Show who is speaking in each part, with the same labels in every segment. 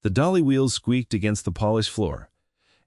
Speaker 1: The dolly wheels squeaked against the polished floor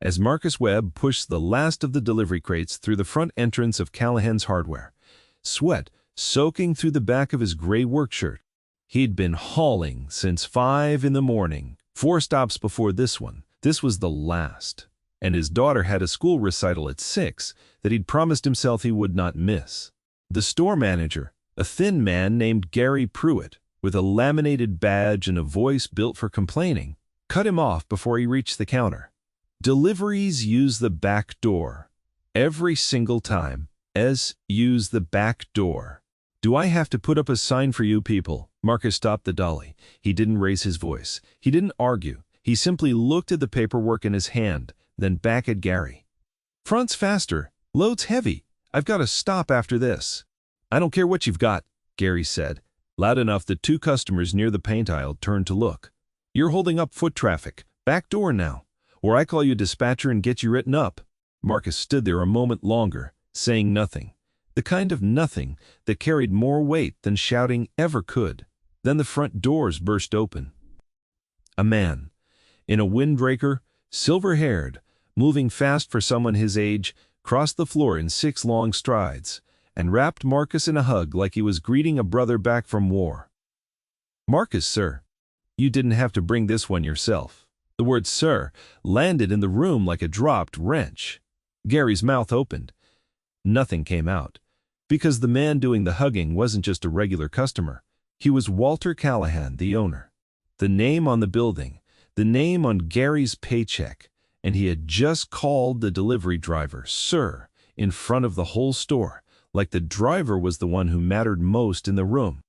Speaker 1: as Marcus Webb pushed the last of the delivery crates through the front entrance of Callahan's Hardware, sweat soaking through the back of his gray work shirt. He'd been hauling since 5 in the morning, 4 stops before this one. This was the last. And his daughter had a school recital at 6 that he'd promised himself he would not miss. The store manager, a thin man named Gary Pruitt, with a laminated badge and a voice built for complaining, cut him off before he reached the counter. Deliveries use the back door. Every single time. Use the back door. Do I have to put up a sign for you people? Marcus stopped the dolly. He didn't raise his voice. He didn't argue. He simply looked at the paperwork in his hand, then back at Gary. Front's faster. Load's heavy. I've got to stop after this. I don't care what you've got, Gary said, loud enough that 2 customers near the paint aisle turned to look. You're holding up foot traffic. Back door now. Or I call you dispatcher and get you written up. Marcus stood there a moment longer, saying nothing. The kind of nothing that carried more weight than shouting ever could. Then the front doors burst open. A man, in a windbreaker, silver-haired, moving fast for someone his age, crossed the floor in 6 long strides, and wrapped Marcus in a hug like he was greeting a brother back from war. Marcus, sir. You didn't have to bring this one yourself. The word sir landed in the room like a dropped wrench. Gary's mouth opened. Nothing came out, because the man doing the hugging wasn't just a regular customer. He was Walter Callahan, the owner. The name on the building, the name on Gary's paycheck, and he had just called the delivery driver, sir, in front of the whole store, like the driver was the one who mattered most in the room.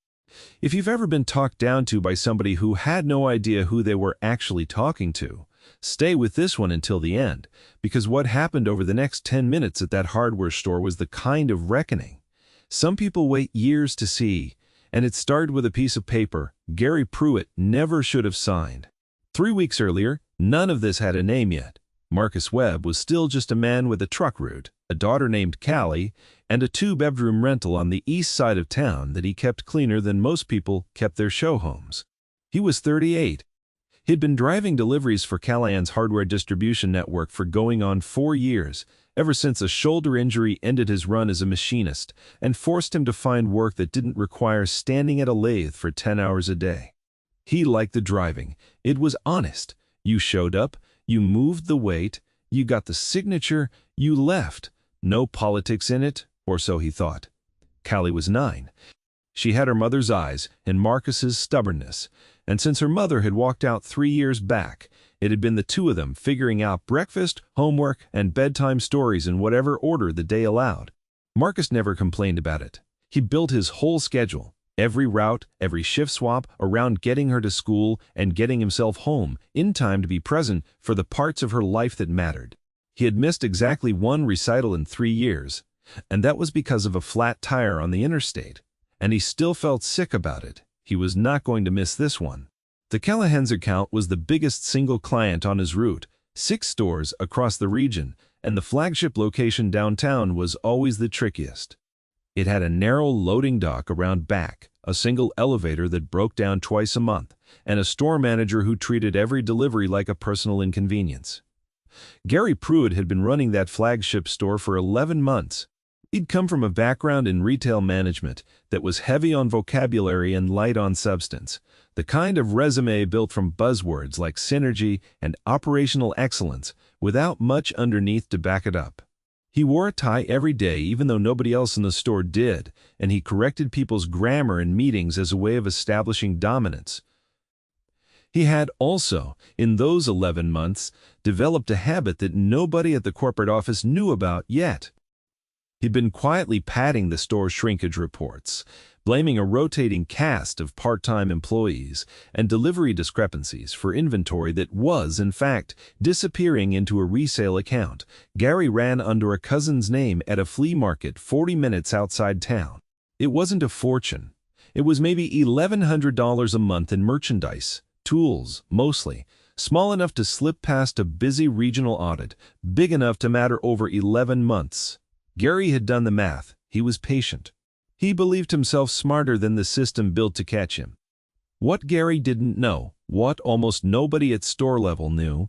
Speaker 1: If you've ever been talked down to by somebody who had no idea who they were actually talking to, stay with this one until the end, because what happened over the next 10 minutes at that hardware store was the kind of reckoning some people wait years to see, and it started with a piece of paper Gary Pruitt never should have signed. 3 weeks earlier, none of this had a name yet. Marcus Webb was still just a man with a truck route, a daughter named Callie, and a 2-bedroom rental on the east side of town that he kept cleaner than most people kept their show homes. He was 38. He'd been driving deliveries for Callahan's hardware distribution network for going on 4 years, ever since a shoulder injury ended his run as a machinist and forced him to find work that didn't require standing at a lathe for 10 hours a day. He liked the driving. It was honest. You showed up, you moved the weight, you got the signature, you left. No politics in it, or so he thought. Callie was 9. She had her mother's eyes and Marcus's stubbornness, and since her mother had walked out 3 years back, it had been the 2 of them figuring out breakfast, homework, and bedtime stories in whatever order the day allowed. Marcus never complained about it. He built his whole schedule, every route, every shift swap, around getting her to school and getting himself home in time to be present for the parts of her life that mattered. He had missed exactly 1 recital in 3 years, and that was because of a flat tire on the interstate, and he still felt sick about it. He was not going to miss this one. The Callahan's account was the biggest single client on his route, 6 stores across the region, and the flagship location downtown was always the trickiest. It had a narrow loading dock around back, a single elevator that broke down twice a month, and a store manager who treated every delivery like a personal inconvenience. Gary Pruitt had been running that flagship store for 11 months. He'd come from a background in retail management that was heavy on vocabulary and light on substance, the kind of resume built from buzzwords like synergy and operational excellence without much underneath to back it up. He wore a tie every day even though nobody else in the store did, and he corrected people's grammar in meetings as a way of establishing dominance. He had also, in those 11 months, developed a habit that nobody at the corporate office knew about yet. He'd been quietly padding the store's shrinkage reports, blaming a rotating cast of part-time employees and delivery discrepancies for inventory that was, in fact, disappearing into a resale account Gary ran under a cousin's name at a flea market 40 minutes outside town. It wasn't a fortune. It was maybe $1,100 a month in merchandise, tools, mostly, small enough to slip past a busy regional audit, big enough to matter over 11 months. Gary had done the math. He was patient. He believed himself smarter than the system built to catch him. What Gary didn't know What almost nobody at store level knew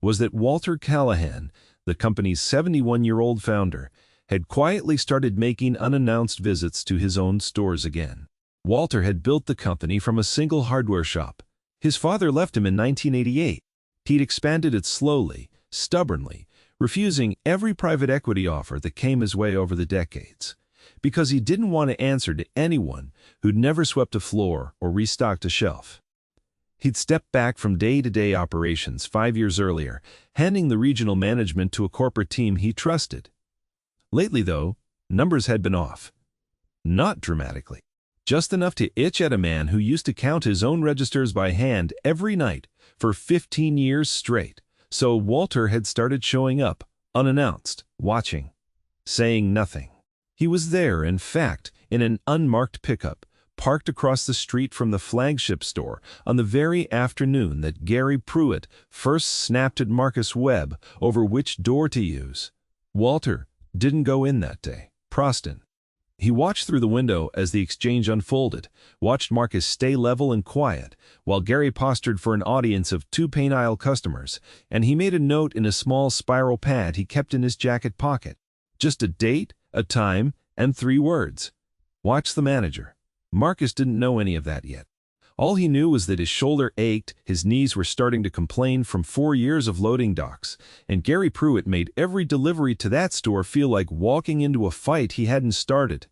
Speaker 1: was that Walter Callahan, the company's 71-year-old founder, had quietly started making unannounced visits to his own stores again. Walter had built the company from a single hardware shop. His father left him in 1988. He'd expanded it slowly, stubbornly, refusing every private equity offer that came his way over the decades, because he didn't want to answer to anyone who'd never swept a floor or restocked a shelf. He'd stepped back from day-to-day operations 5 years earlier, handing the regional management to a corporate team he trusted. Lately, though, numbers had been off. Not dramatically. Just enough to itch at a man who used to count his own registers by hand every night for 15 years straight. So Walter had started showing up, unannounced, watching, saying nothing. He was there, in fact, in an unmarked pickup, parked across the street from the flagship store on the very afternoon that Gary Pruitt first snapped at Marcus Webb over which door to use. Walter didn't go in that day. Proston. He watched through the window as the exchange unfolded, watched Marcus stay level and quiet, while Gary postured for an audience of 2 paint aisle customers, and he made a note in a small spiral pad he kept in his jacket pocket. Just a date, a time, and 3 words. Watch the manager. Marcus didn't know any of that yet. All he knew was that his shoulder ached, his knees were starting to complain from 4 years of loading docks, and Gary Pruitt made every delivery to that store feel like walking into a fight he hadn't started.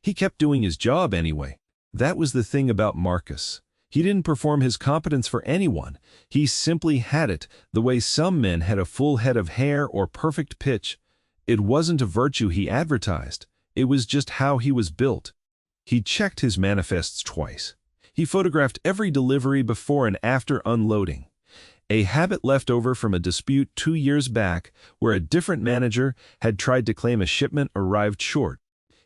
Speaker 1: He kept doing his job anyway. That was the thing about Marcus. He didn't perform his competence for anyone. He simply had it, the way some men had a full head of hair or perfect pitch. It wasn't a virtue he advertised. It was just how he was built. He checked his manifests twice. He photographed every delivery before and after unloading, a habit left over from a dispute 2 years back where a different manager had tried to claim a shipment arrived short.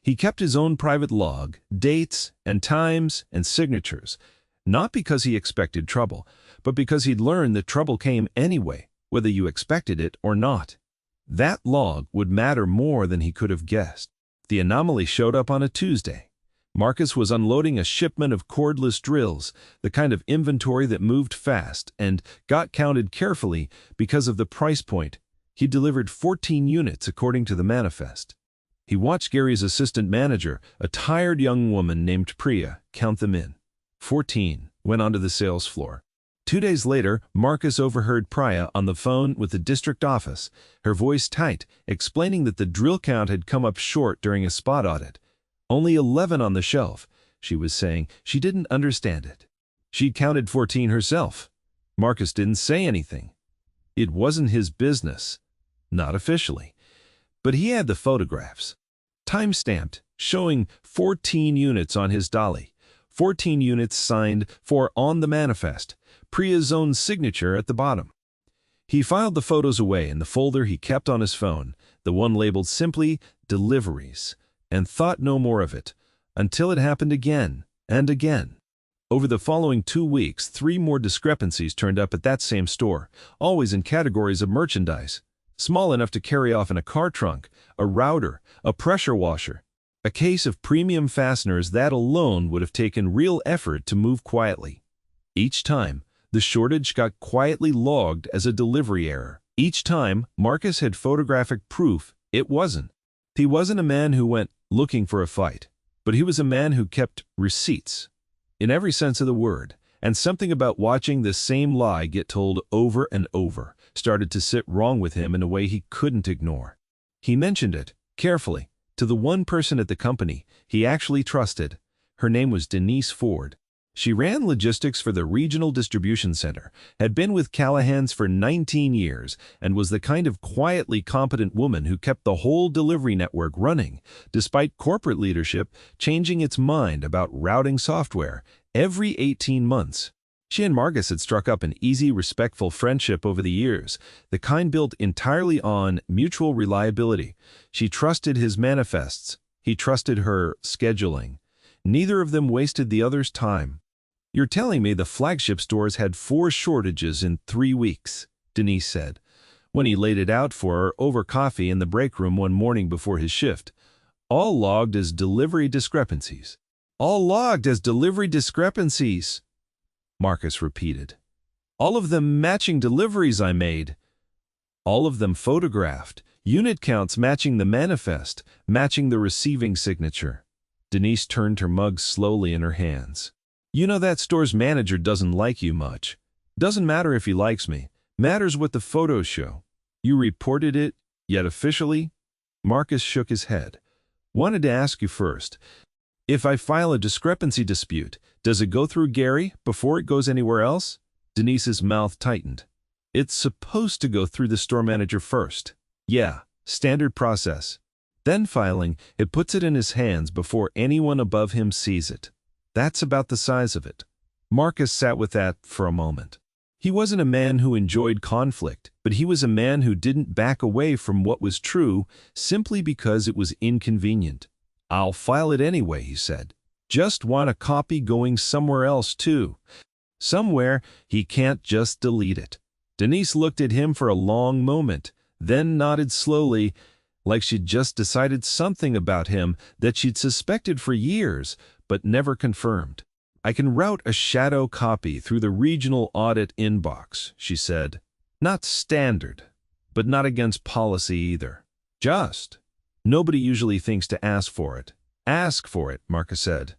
Speaker 1: He kept his own private log, dates and times and signatures, not because he expected trouble, but because he'd learned that trouble came anyway, whether you expected it or not. That log would matter more than he could have guessed. The anomaly showed up on a Tuesday. Marcus was unloading a shipment of cordless drills, the kind of inventory that moved fast and got counted carefully because of the price point. He delivered 14 units according to the manifest. He watched Gary's assistant manager, a tired young woman named Priya, count them in. 14 went onto the sales floor. 2 days later, Marcus overheard Priya on the phone with the district office, her voice tight, explaining that the drill count had come up short during a spot audit. Only 11 on the shelf, she was saying. She didn't understand it. She'd counted 14 herself. Marcus didn't say anything. It wasn't his business. Not officially. But he had the photographs. Time-stamped, showing 14 units on his dolly. 14 units signed for on the manifest. Priya's own signature at the bottom. He filed the photos away in the folder he kept on his phone, the one labeled simply Deliveries, and thought no more of it, until it happened again and again. Over the following 2 weeks, 3 more discrepancies turned up at that same store, always in categories of merchandise. Small enough to carry off in a car trunk, a router, a pressure washer. A case of premium fasteners that alone would have taken real effort to move quietly. Each time, the shortage got quietly logged as a delivery error. Each time, Marcus had photographic proof it wasn't. He wasn't a man who went looking for a fight, but he was a man who kept receipts, in every sense of the word, and something about watching the same lie get told over and over started to sit wrong with him in a way he couldn't ignore. He mentioned it, carefully, to the one person at the company he actually trusted. Her name was Denise Ford. She ran logistics for the regional distribution center, had been with Callahan's for 19 years, and was the kind of quietly competent woman who kept the whole delivery network running, despite corporate leadership changing its mind about routing software every 18 months. She and Marcus had struck up an easy, respectful friendship over the years, the kind built entirely on mutual reliability. She trusted his manifests. He trusted her scheduling. Neither of them wasted the other's time. "You're telling me the flagship stores had 4 shortages in 3 weeks," Denise said, when he laid it out for her over coffee in the break room one morning before his shift. "All logged as delivery discrepancies." "All logged as delivery discrepancies," Marcus repeated. All of them matching deliveries I made. All of them photographed. Unit counts matching the manifest, matching the receiving signature. Denise turned her mug slowly in her hands. You know that store's manager doesn't like you much. Doesn't matter if he likes me. Matters what the photos show. You reported it, yet officially? Marcus shook his head. Wanted to ask you first. If I file a discrepancy dispute, does it go through Gary before it goes anywhere else? Denise's mouth tightened. It's supposed to go through the store manager first. Yeah, standard process. Then filing, it puts it in his hands before anyone above him sees it. That's about the size of it. Marcus sat with that for a moment. He wasn't a man who enjoyed conflict, but he was a man who didn't back away from what was true simply because it was inconvenient. I'll file it anyway, he said. Just want a copy going somewhere else too. Somewhere he can't just delete it. Denise looked at him for a long moment, then nodded slowly, like she'd just decided something about him that she'd suspected for years, but never confirmed. I can route a shadow copy through the regional audit inbox, she said. Not standard, but not against policy either. Just. Nobody usually thinks to ask for it. Ask for it, Marcus said.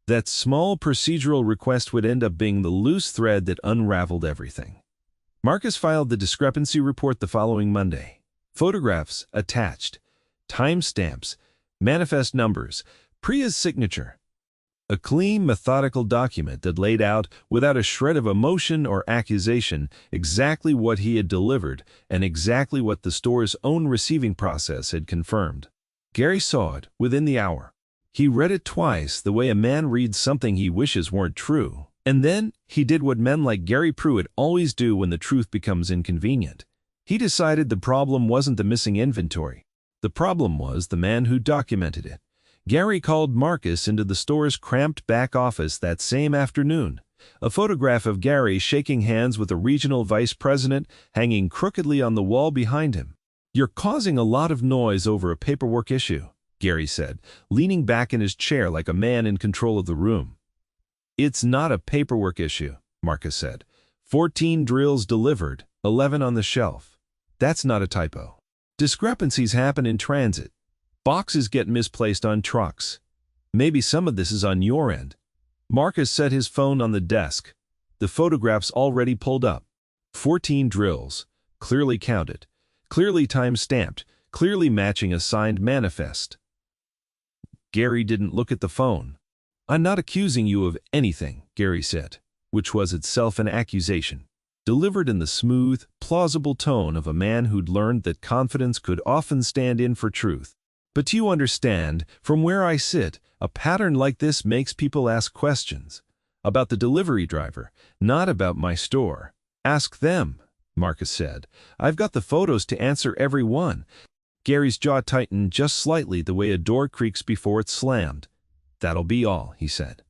Speaker 1: That small procedural request would end up being the loose thread that unraveled everything. Marcus filed the discrepancy report the following Monday. Photographs attached, timestamps, manifest numbers, Priya's signature. A clean, methodical document that laid out, without a shred of emotion or accusation, exactly what he had delivered and exactly what the store's own receiving process had confirmed. Gary saw it within the hour. He read it twice the way a man reads something he wishes weren't true. And then he did what men like Gary Pruitt always do when the truth becomes inconvenient. He decided the problem wasn't the missing inventory. The problem was the man who documented it. Gary called Marcus into the store's cramped back office that same afternoon. A photograph of Gary shaking hands with a regional vice president hanging crookedly on the wall behind him. You're causing a lot of noise over a paperwork issue, Gary said, leaning back in his chair like a man in control of the room. It's not a paperwork issue, Marcus said. 14 drills delivered, 11 on the shelf. That's not a typo. Discrepancies happen in transit. Boxes get misplaced on trucks. Maybe some of this is on your end. Marcus set his phone on the desk. The photographs already pulled up. 14 drills, clearly counted, clearly time-stamped, clearly matching a signed manifest. Gary didn't look at the phone. I'm not accusing you of anything, Gary said, which was itself an accusation, delivered in the smooth, plausible tone of a man who'd learned that confidence could often stand in for truth. But you understand, from where I sit, a pattern like this makes people ask questions. About the delivery driver, not about my store. Ask them, Marcus said. I've got the photos to answer every one. Gary's jaw tightened just slightly the way a door creaks before it's slammed. That'll be all, he said.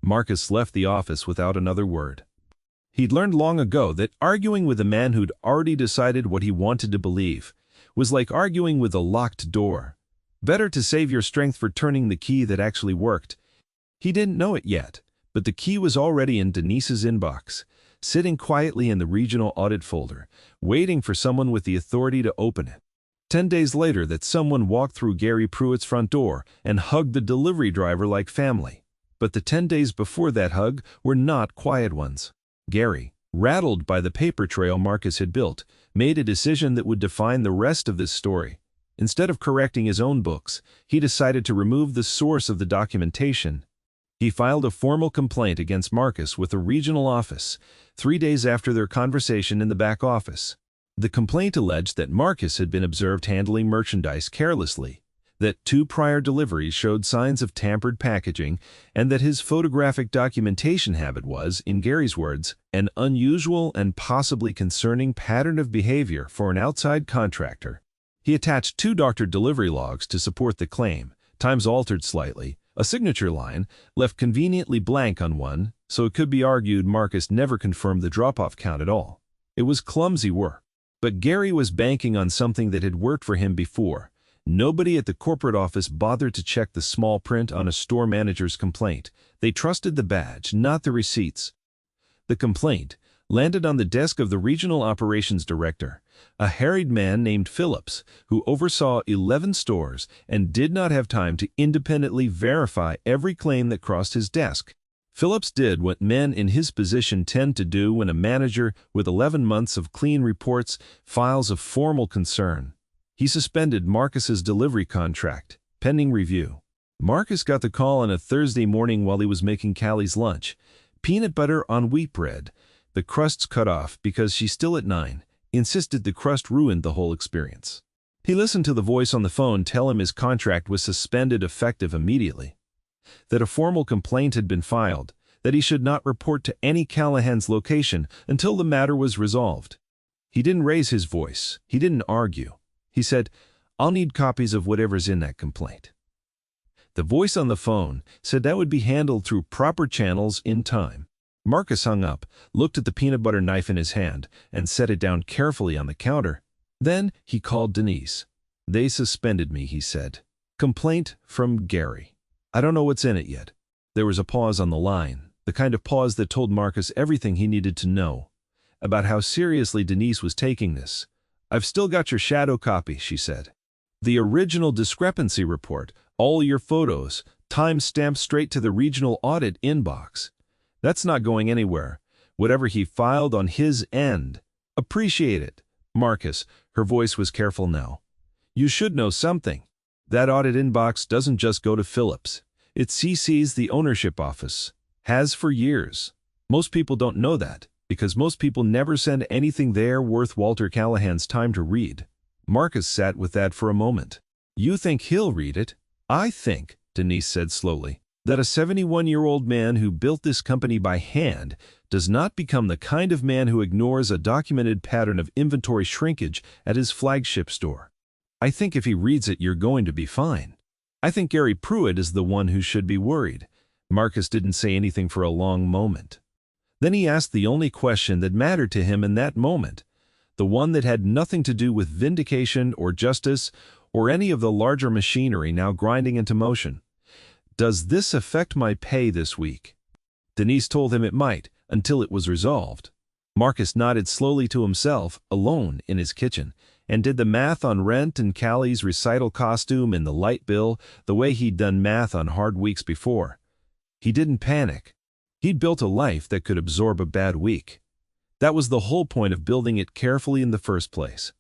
Speaker 1: Marcus left the office without another word. He'd learned long ago that arguing with a man who'd already decided what he wanted to believe was like arguing with a locked door. Better to save your strength for turning the key that actually worked. He didn't know it yet, but the key was already in Denise's inbox, sitting quietly in the regional audit folder, waiting for someone with the authority to open it. 10 days later, that someone walked through Gary Pruitt's front door and hugged the delivery driver like family. But the 10 days before that hug were not quiet ones. Gary, rattled by the paper trail Marcus had built, made a decision that would define the rest of this story. Instead of correcting his own books, he decided to remove the source of the documentation. He filed a formal complaint against Marcus with the regional office 3 days after their conversation in the back office. The complaint alleged that Marcus had been observed handling merchandise carelessly, that 2 prior deliveries showed signs of tampered packaging, and that his photographic documentation habit was, in Gary's words, an unusual and possibly concerning pattern of behavior for an outside contractor. He attached 2 doctored delivery logs to support the claim, times altered slightly, a signature line, left conveniently blank on one, so it could be argued Marcus never confirmed the drop-off count at all. It was clumsy work. But Gary was banking on something that had worked for him before. Nobody at the corporate office bothered to check the small print on a store manager's complaint. They trusted the badge, not the receipts. The complaint, landed on the desk of the regional operations director, a harried man named Phillips, who oversaw 11 stores and did not have time to independently verify every claim that crossed his desk. Phillips did what men in his position tend to do when a manager with 11 months of clean reports files a formal concern. He suspended Marcus's delivery contract, pending review. Marcus got the call on a Thursday morning while he was making Callie's lunch. Peanut butter on wheat bread. The crust's cut off because she's still at 9, insisted the crust ruined the whole experience. He listened to the voice on the phone tell him his contract was suspended effective immediately, that a formal complaint had been filed, that he should not report to any Callahan's location until the matter was resolved. He didn't raise his voice. He didn't argue. He said, "I'll need copies of whatever's in that complaint." The voice on the phone said that would be handled through proper channels in time. Marcus hung up, looked at the peanut butter knife in his hand, and set it down carefully on the counter. Then he called Denise. "They suspended me," he said. "Complaint from Gary. I don't know what's in it yet." There was a pause on the line, the kind of pause that told Marcus everything he needed to know about how seriously Denise was taking this. "I've still got your shadow copy," she said. "The original discrepancy report, all your photos, time-stamped straight to the regional audit inbox. That's not going anywhere. Whatever he filed on his end. Appreciate it." "Marcus," her voice was careful now, "you should know something. That audit inbox doesn't just go to Phillips. It CCs the ownership office. Has for years. Most people don't know that, because most people never send anything there worth Walter Callahan's time to read." Marcus sat with that for a moment. "You think he'll read it?" "I think," Denise said slowly, "that a 71-year-old man who built this company by hand does not become the kind of man who ignores a documented pattern of inventory shrinkage at his flagship store. I think if he reads it, you're going to be fine. I think Gary Pruitt is the one who should be worried." Marcus didn't say anything for a long moment. Then he asked the only question that mattered to him in that moment, the one that had nothing to do with vindication or justice or any of the larger machinery now grinding into motion. "Does this affect my pay this week?" Denise told him it might, until it was resolved. Marcus nodded slowly to himself, alone in his kitchen, and did the math on rent and Callie's recital costume and the light bill the way he'd done math on hard weeks before. He didn't panic. He'd built a life that could absorb a bad week. That was the whole point of building it carefully in the first place.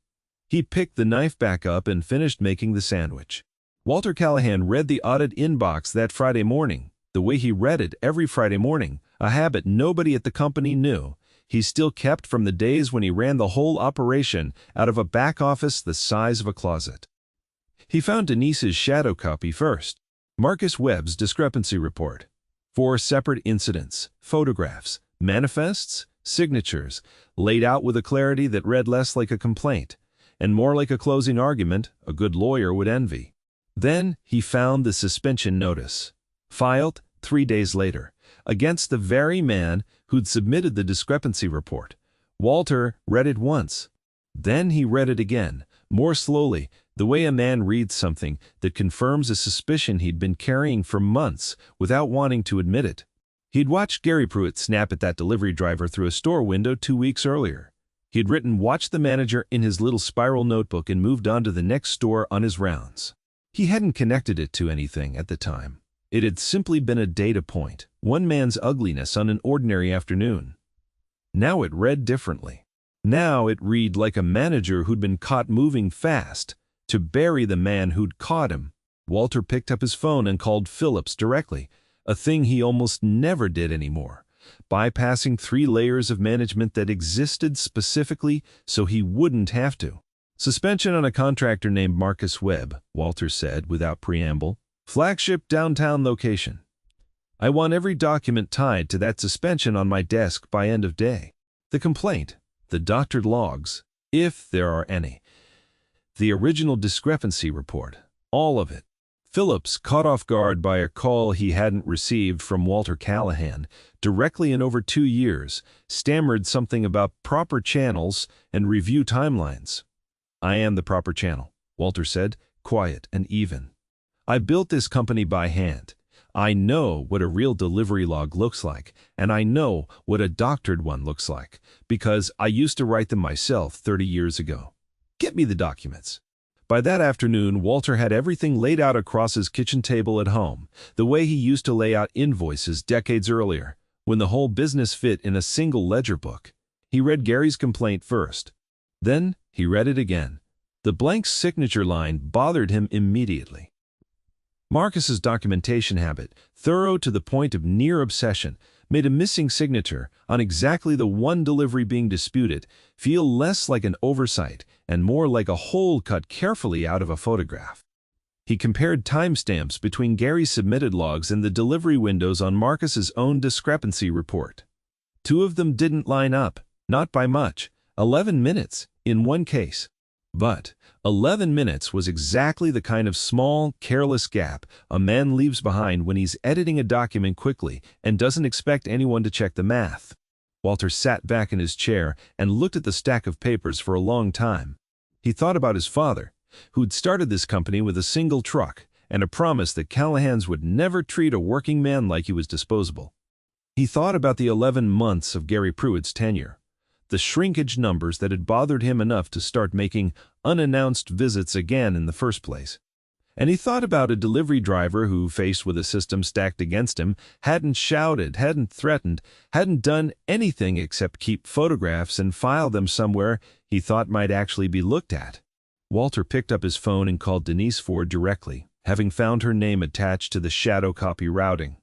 Speaker 1: He picked the knife back up and finished making the sandwich. Walter Callahan read the audit inbox that Friday morning, the way he read it every Friday morning, a habit nobody at the company knew. He still kept from the days when he ran the whole operation out of a back office the size of a closet. He found Denise's shadow copy first. Marcus Webb's discrepancy report. 4 separate incidents, photographs, manifests, signatures, laid out with a clarity that read less like a complaint and more like a closing argument a good lawyer would envy. Then he found the suspension notice, filed 3 days later, against the very man who'd submitted the discrepancy report. Walter read it once. Then he read it again, more slowly, the way a man reads something that confirms a suspicion he'd been carrying for months without wanting to admit it. He'd watched Gary Pruitt snap at that delivery driver through a store window 2 weeks earlier. He'd written "Watch the manager" in his little spiral notebook and moved on to the next store on his rounds. He hadn't connected it to anything at the time. It had simply been a data point, one man's ugliness on an ordinary afternoon. Now it read differently. Now it read like a manager who'd been caught moving fast to bury the man who'd caught him. Walter picked up his phone and called Phillips directly, a thing he almost never did anymore, bypassing 3 layers of management that existed specifically so he wouldn't have to. "Suspension on a contractor named Marcus Webb," Walter said without preamble. "Flagship downtown location. I want every document tied to that suspension on my desk by end of day. The complaint, the doctored logs, if there are any, the original discrepancy report, all of it." Phillips, caught off guard by a call he hadn't received from Walter Callahan directly in over 2 years, stammered something about proper channels and review timelines. "I am the proper channel," Walter said, quiet and even. "I built this company by hand. I know what a real delivery log looks like, and I know what a doctored one looks like, because I used to write them myself 30 years ago. Get me the documents." By that afternoon, Walter had everything laid out across his kitchen table at home, the way he used to lay out invoices decades earlier, when the whole business fit in a single ledger book. He read Gary's complaint first. Then he read it again. The blank signature line bothered him immediately. Marcus's documentation habit, thorough to the point of near obsession, made a missing signature on exactly the one delivery being disputed feel less like an oversight and more like a hole cut carefully out of a photograph. He compared timestamps between Gary's submitted logs and the delivery windows on Marcus's own discrepancy report. Two of them didn't line up, not by much, 11 minutes in one case. But 11 minutes was exactly the kind of small, careless gap a man leaves behind when he's editing a document quickly and doesn't expect anyone to check the math. Walter sat back in his chair and looked at the stack of papers for a long time. He thought about his father, who'd started this company with a single truck and a promise that Callahan's would never treat a working man like he was disposable. He thought about the 11 months of Gary Pruitt's tenure, the shrinkage numbers that had bothered him enough to start making unannounced visits again in the first place. And he thought about a delivery driver who, faced with a system stacked against him, hadn't shouted, hadn't threatened, hadn't done anything except keep photographs and file them somewhere he thought might actually be looked at. Walter picked up his phone and called Denise Ford directly, having found her name attached to the shadow copy routing.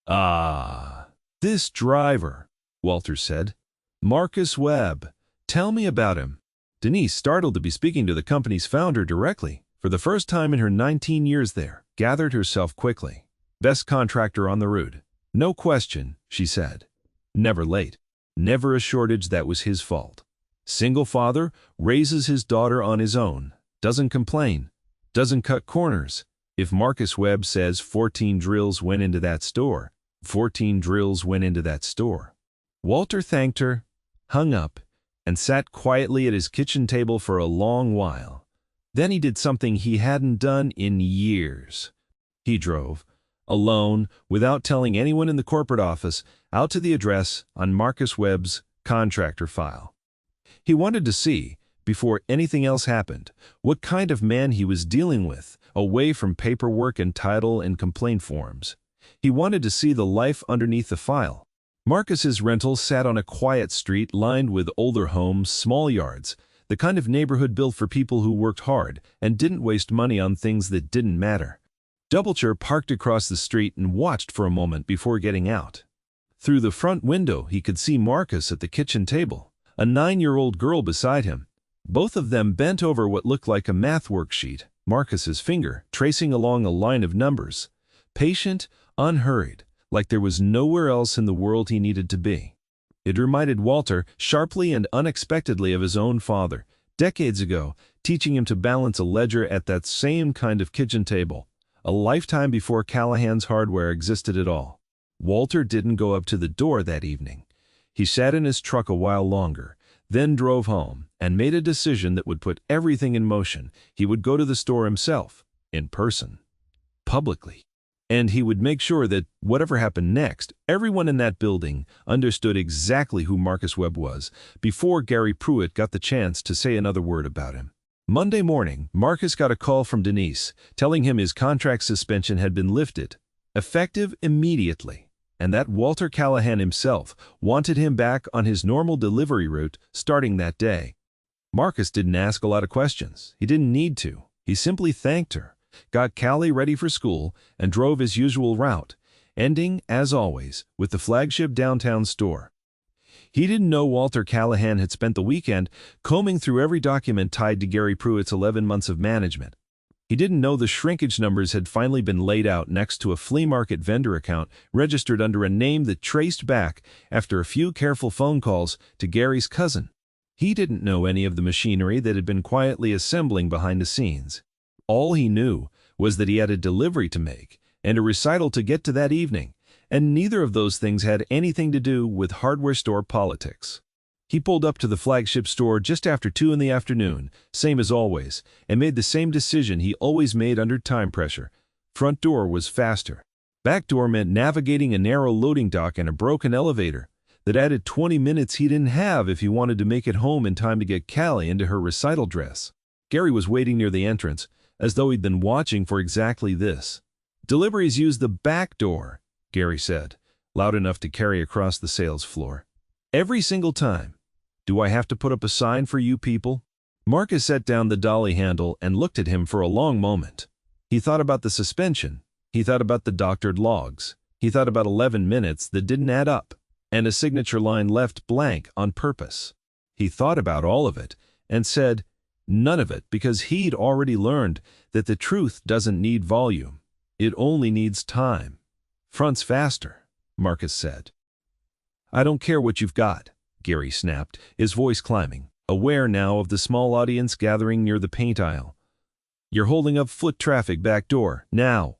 Speaker 1: "Ah, this driver," Walter said. "Marcus Webb. Tell me about him." Denise, startled to be speaking to the company's founder directly, for the first time in her 19 years there, gathered herself quickly. "Best contractor on the route. No question," she said. "Never late. Never a shortage that was his fault. Single father, raises his daughter on his own. Doesn't complain. Doesn't cut corners. If Marcus Webb says 14 drills went into that store, 14 drills went into that store." Walter thanked her, hung up, and sat quietly at his kitchen table for a long while. Then he did something he hadn't done in years. He drove, alone, without telling anyone in the corporate office, out to the address on Marcus Webb's contractor file. He wanted to see, before anything else happened, what kind of man he was dealing with, away from paperwork and title and complaint forms. He wanted to see the life underneath the file. Marcus's rental sat on a quiet street lined with older homes, small yards, the kind of neighborhood built for people who worked hard and didn't waste money on things that didn't matter. Doublechair parked across the street and watched for a moment before getting out. Through the front window, he could see Marcus at the kitchen table, a 9-year-old girl beside him. Both of them bent over what looked like a math worksheet, Marcus's finger tracing along a line of numbers. Patient, unhurried, like there was nowhere else in the world he needed to be. It reminded Walter sharply and unexpectedly of his own father, decades ago, teaching him to balance a ledger at that same kind of kitchen table, a lifetime before Callahan's hardware existed at all. Walter didn't go up to the door that evening. He sat in his truck a while longer, then drove home and made a decision that would put everything in motion. He would go to the store himself, in person, publicly. And he would make sure that, whatever happened next, everyone in that building understood exactly who Marcus Webb was before Gary Pruitt got the chance to say another word about him. Monday morning, Marcus got a call from Denise, telling him his contract suspension had been lifted, effective immediately, and that Walter Callahan himself wanted him back on his normal delivery route starting that day. Marcus didn't ask a lot of questions. He didn't need to. He simply thanked her, got Callie ready for school, and drove his usual route, ending, as always, with the flagship downtown store. He didn't know Walter Callahan had spent the weekend combing through every document tied to Gary Pruitt's 11 months of management. He didn't know the shrinkage numbers had finally been laid out next to a flea market vendor account registered under a name that traced back, after a few careful phone calls, to Gary's cousin. He didn't know any of the machinery that had been quietly assembling behind the scenes. All he knew was that he had a delivery to make and a recital to get to that evening, and neither of those things had anything to do with hardware store politics. He pulled up to the flagship store just after 2 in the afternoon, same as always, and made the same decision he always made under time pressure. Front door was faster. Backdoor meant navigating a narrow loading dock and a broken elevator that added 20 minutes he didn't have if he wanted to make it home in time to get Callie into her recital dress. Gary was waiting near the entrance, as though he'd been watching for exactly this. "Deliveries use the back door," Gary said, loud enough to carry across the sales floor. "Every single time. Do I have to put up a sign for you people?" Marcus set down the dolly handle and looked at him for a long moment. He thought about the suspension. He thought about the doctored logs. He thought about 11 minutes that didn't add up, and a signature line left blank on purpose. He thought about all of it and said none of it because he'd already learned that the truth doesn't need volume. It only needs time. "Front's faster," Marcus said. "I don't care what you've got," Gary snapped, his voice climbing, aware now of the small audience gathering near the paint aisle. "You're holding up foot traffic back door, now,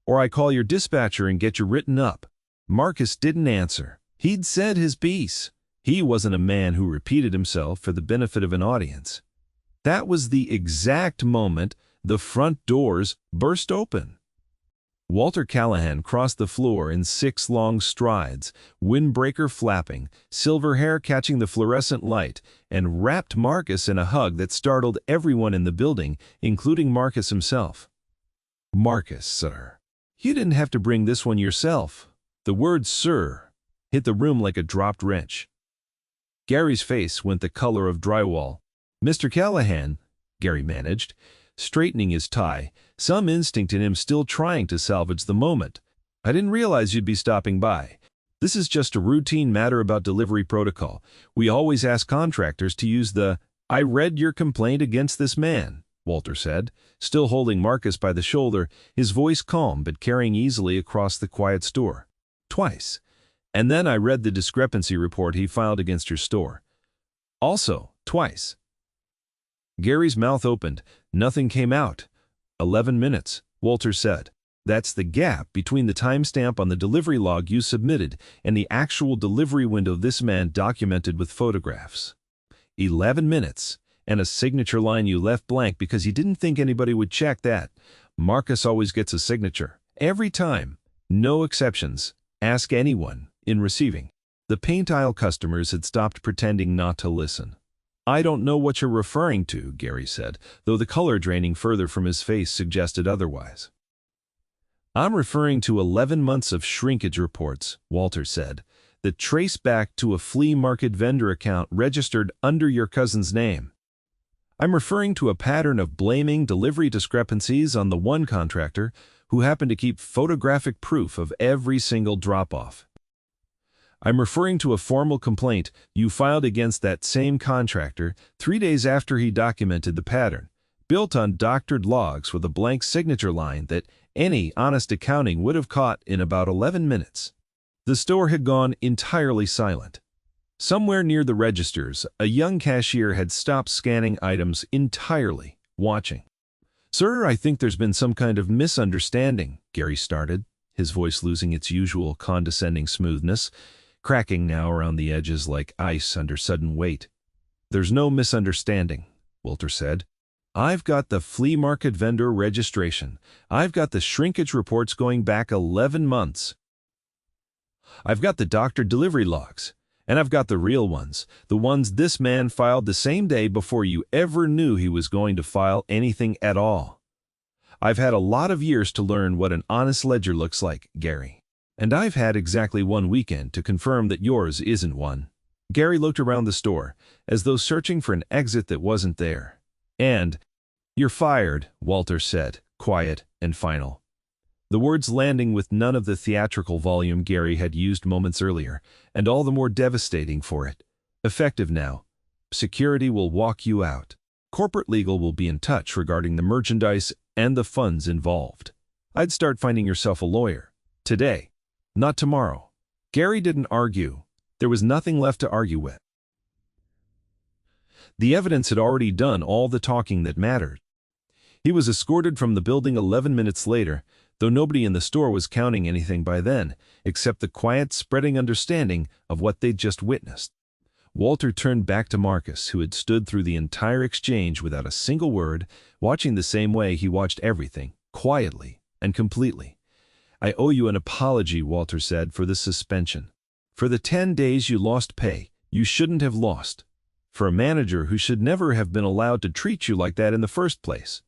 Speaker 1: or I call your dispatcher and get you written up." Marcus didn't answer. He'd said his piece. He wasn't a man who repeated himself for the benefit of an audience. That was the exact moment the front doors burst open. Walter Callahan crossed the floor in 6 long strides, windbreaker flapping, silver hair catching the fluorescent light, and wrapped Marcus in a hug that startled everyone in the building, including Marcus himself. "Marcus, sir. You didn't have to bring this one yourself." The word "sir" hit the room like a dropped wrench. Gary's face went the color of drywall. "Mr. Callahan," Gary managed, straightening his tie, some instinct in him still trying to salvage the moment. "I didn't realize you'd be stopping by. This is just a routine matter about delivery protocol. We always ask contractors to use the 'I read your complaint against this man,'" Walter said, still holding Marcus by the shoulder, his voice calm but carrying easily across the quiet store. "Twice. And then I read the discrepancy report he filed against your store. Also, twice." Gary's mouth opened. Nothing came out. 11 minutes, Walter said. "That's the gap between the timestamp on the delivery log you submitted and the actual delivery window this man documented with photographs. 11 minutes, and a signature line you left blank because you didn't think anybody would check that. Marcus always gets a signature. Every time. No exceptions. Ask anyone in receiving." The paint aisle customers had stopped pretending not to listen. "I don't know what you're referring to," Gary said, though the color draining further from his face suggested otherwise. "I'm referring to 11 months of shrinkage reports," Walter said, "that trace back to a flea market vendor account registered under your cousin's name. I'm referring to a pattern of blaming delivery discrepancies on the one contractor who happened to keep photographic proof of every single drop-off. I'm referring to a formal complaint you filed against that same contractor 3 days after he documented the pattern, built on doctored logs with a blank signature line that any honest accounting would have caught in about 11 minutes. The store had gone entirely silent. Somewhere near the registers, a young cashier had stopped scanning items entirely, watching. "Sir, I think there's been some kind of misunderstanding," Gary started, his voice losing its usual condescending smoothness, cracking now around the edges like ice under sudden weight. "There's no misunderstanding," Walter said. "I've got the flea market vendor registration. I've got the shrinkage reports going back 11 months. I've got the doctored delivery logs. And I've got the real ones, the ones this man filed the same day before you ever knew he was going to file anything at all. I've had a lot of years to learn what an honest ledger looks like, Gary. And I've had exactly 1 weekend to confirm that yours isn't one." Gary looked around the store, as though searching for an exit that wasn't there. "And you're fired," Walter said, quiet and final. The words landing with none of the theatrical volume Gary had used moments earlier, and all the more devastating for it. "Effective now. Security will walk you out. Corporate legal will be in touch regarding the merchandise and the funds involved. I'd start finding yourself a lawyer. Today. Not tomorrow." Gary didn't argue. There was nothing left to argue with. The evidence had already done all the talking that mattered. He was escorted from the building 11 minutes later, though nobody in the store was counting anything by then, except the quiet, spreading understanding of what they'd just witnessed. Walter turned back to Marcus, who had stood through the entire exchange without a single word, watching the same way he watched everything, quietly and completely. I owe you an apology, Walter said, for the suspension. For the 10 days you lost pay, you shouldn't have lost. For a manager who should never have been allowed to treat you like that in the first place.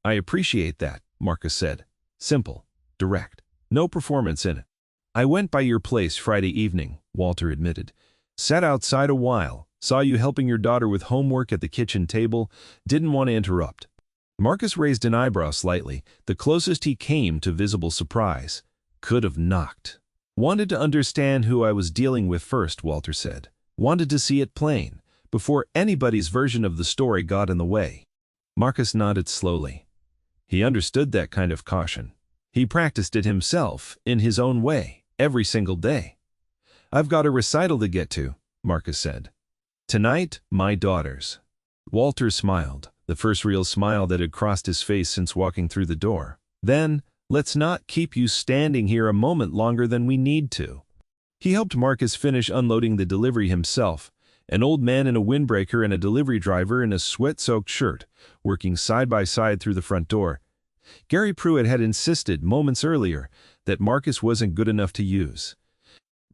Speaker 1: I appreciate that, Marcus said. Simple, direct, no performance in it. I went by your place Friday evening, Walter admitted. Sat outside a while, saw you helping your daughter with homework at the kitchen table, didn't want to interrupt. Marcus raised an eyebrow slightly, the closest he came to visible surprise. Could have knocked. Wanted to understand who I was dealing with first, Walter said. Wanted to see it plain, before anybody's version of the story got in the way. Marcus nodded slowly. He understood that kind of caution. He practiced it himself, in his own way, every single day. I've got a recital to get to, Marcus said. Tonight, my daughter's. Walter smiled, the first real smile that had crossed his face since walking through the door. Then, let's not keep you standing here a moment longer than we need to. He helped Marcus finish unloading the delivery himself, an old man in a windbreaker and a delivery driver in a sweat-soaked shirt, working side by side through the front door. Gary Pruitt had insisted moments earlier that Marcus wasn't good enough to use.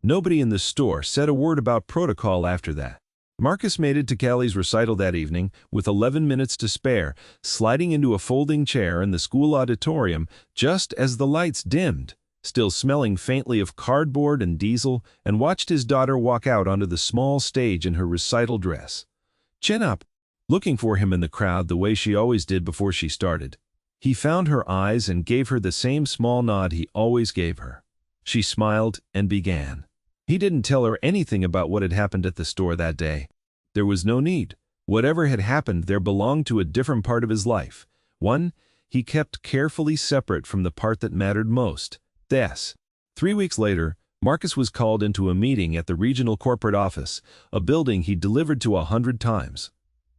Speaker 1: Nobody in the store said a word about protocol after that. Marcus made it to Callie's recital that evening with 11 minutes to spare, sliding into a folding chair in the school auditorium just as the lights dimmed, still smelling faintly of cardboard and diesel, and watched his daughter walk out onto the small stage in her recital dress. Chin up, looking for him in the crowd the way she always did before she started. He found her eyes and gave her the same small nod he always gave her. She smiled and began. He didn't tell her anything about what had happened at the store that day. There was no need. Whatever had happened there belonged to a different part of his life. One he kept carefully separate from the part that mattered most. This. 3 weeks later, Marcus was called into a meeting at the regional corporate office, a building he delivered to 100 times,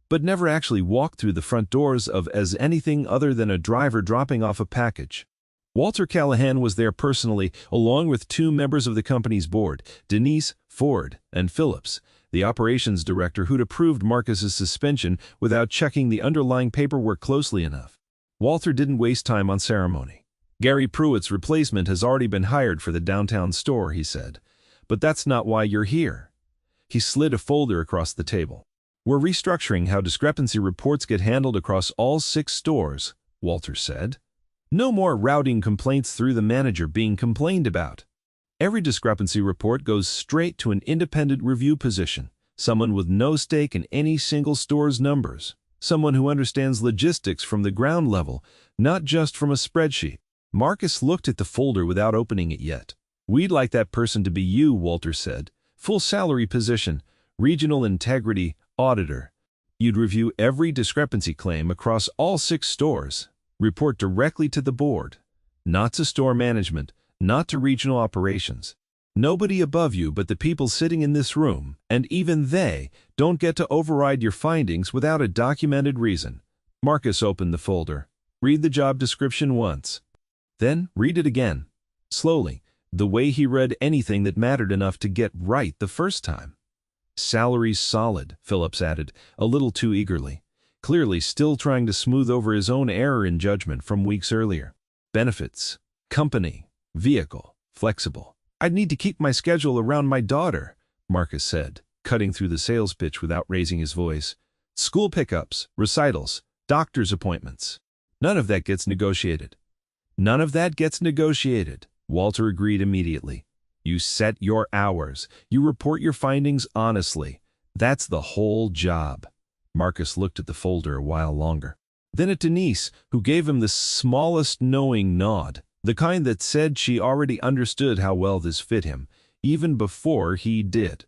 Speaker 1: but never actually walked through the front doors of as anything other than a driver dropping off a package. Walter Callahan was there personally, along with 2 members of the company's board, Denise, Ford, and Phillips, the operations director who'd approved Marcus's suspension without checking the underlying paperwork closely enough. Walter didn't waste time on ceremony. Gary Pruitt's replacement has already been hired for the downtown store, he said. But that's not why you're here. He slid a folder across the table. We're restructuring how discrepancy reports get handled across all 6 stores, Walter said. No more routing complaints through the manager being complained about. Every discrepancy report goes straight to an independent review position, someone with no stake in any single store's numbers, someone who understands logistics from the ground level, not just from a spreadsheet. Marcus looked at the folder without opening it yet. We'd like that person to be you, Walter said. Full salary position, regional integrity, auditor. You'd review every discrepancy claim across all 6 stores. Report directly to the board, not to store management, not to regional operations. Nobody above you but the people sitting in this room, and even they don't get to override your findings without a documented reason. Marcus opened the folder. Read the job description once. Then read it again, slowly, the way he read anything that mattered enough to get right the first time. Salary's solid, Phillips added, a little too eagerly. Clearly still trying to smooth over his own error in judgment from weeks earlier. Benefits, company, vehicle, flexible. I'd need to keep my schedule around my daughter, Marcus said, cutting through the sales pitch without raising his voice. School pickups, recitals, doctor's appointments. None of that gets negotiated. None of that gets negotiated, Walter agreed immediately. You set your hours. You report your findings honestly. That's the whole job. Marcus looked at the folder a while longer. Then at Denise, who gave him the smallest knowing nod, the kind that said she already understood how well this fit him, even before he did.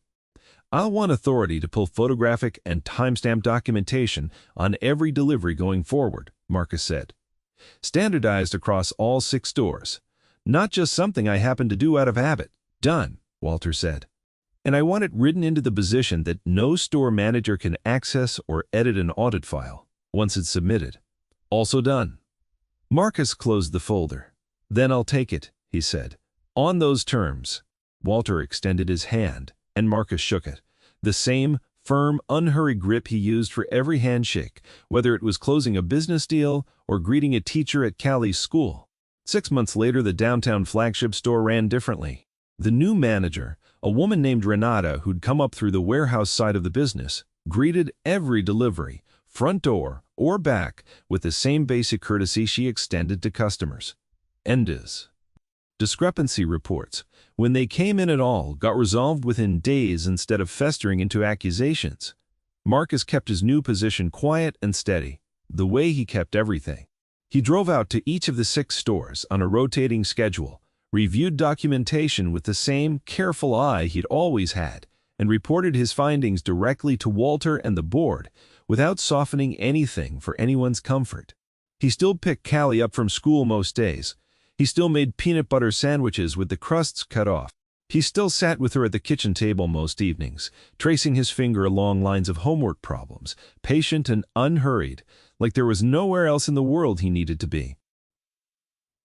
Speaker 1: I'll want authority to pull photographic and timestamp documentation on every delivery going forward, Marcus said. Standardized across all 6 stores. Not just something I happen to do out of habit. Done, Walter said. And I want it written into the position that no store manager can access or edit an audit file once it's submitted. Also done. Marcus closed the folder. Then I'll take it, he said. On those terms. Walter extended his hand, and Marcus shook it. The same firm, unhurried grip he used for every handshake, whether it was closing a business deal or greeting a teacher at Callie's school. 6 months later, the downtown flagship store ran differently. The new manager, a woman named Renata who'd come up through the warehouse side of the business, greeted every delivery, front door or back, with the same basic courtesy she extended to customers. Endes. Discrepancy reports, when they came in at all, got resolved within days instead of festering into accusations. Marcus kept his new position quiet and steady, the way he kept everything. He drove out to each of the 6 stores on a rotating schedule, reviewed documentation with the same careful eye he'd always had, and reported his findings directly to Walter and the board, without softening anything for anyone's comfort. He still picked Callie up from school most days. He still made peanut butter sandwiches with the crusts cut off. He still sat with her at the kitchen table most evenings, tracing his finger along lines of homework problems, patient and unhurried, like there was nowhere else in the world he needed to be.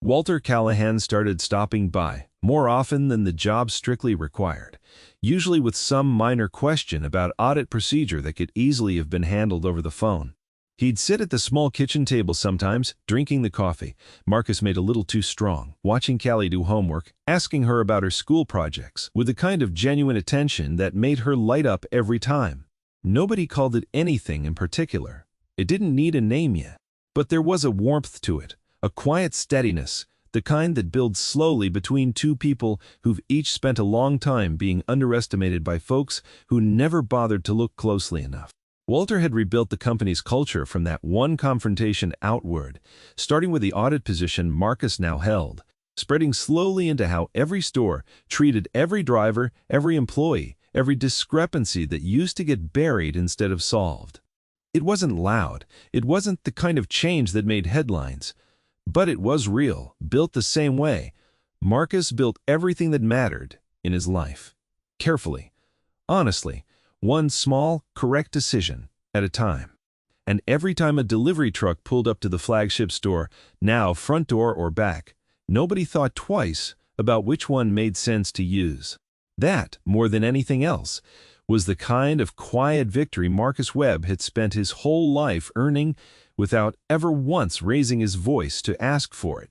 Speaker 1: Walter Callahan started stopping by, more often than the job strictly required, usually with some minor question about audit procedure that could easily have been handled over the phone. He'd sit at the small kitchen table sometimes, drinking the coffee Marcus made a little too strong, watching Callie do homework, asking her about her school projects, with the kind of genuine attention that made her light up every time. Nobody called it anything in particular. It didn't need a name yet. But there was a warmth to it, a quiet steadiness, the kind that builds slowly between two people who've each spent a long time being underestimated by folks who never bothered to look closely enough. Walter had rebuilt the company's culture from that one confrontation outward, starting with the audit position Marcus now held, spreading slowly into how every store treated every driver, every employee, every discrepancy that used to get buried instead of solved. It wasn't loud, it wasn't the kind of change that made headlines, but it was real, built the same way. Marcus built everything that mattered in his life. Carefully, honestly, one small, correct decision at a time. And every time a delivery truck pulled up to the flagship store, now front door or back, nobody thought twice about which one made sense to use. That, more than anything else, was the kind of quiet victory Marcus Webb had spent his whole life earning without ever once raising his voice to ask for it.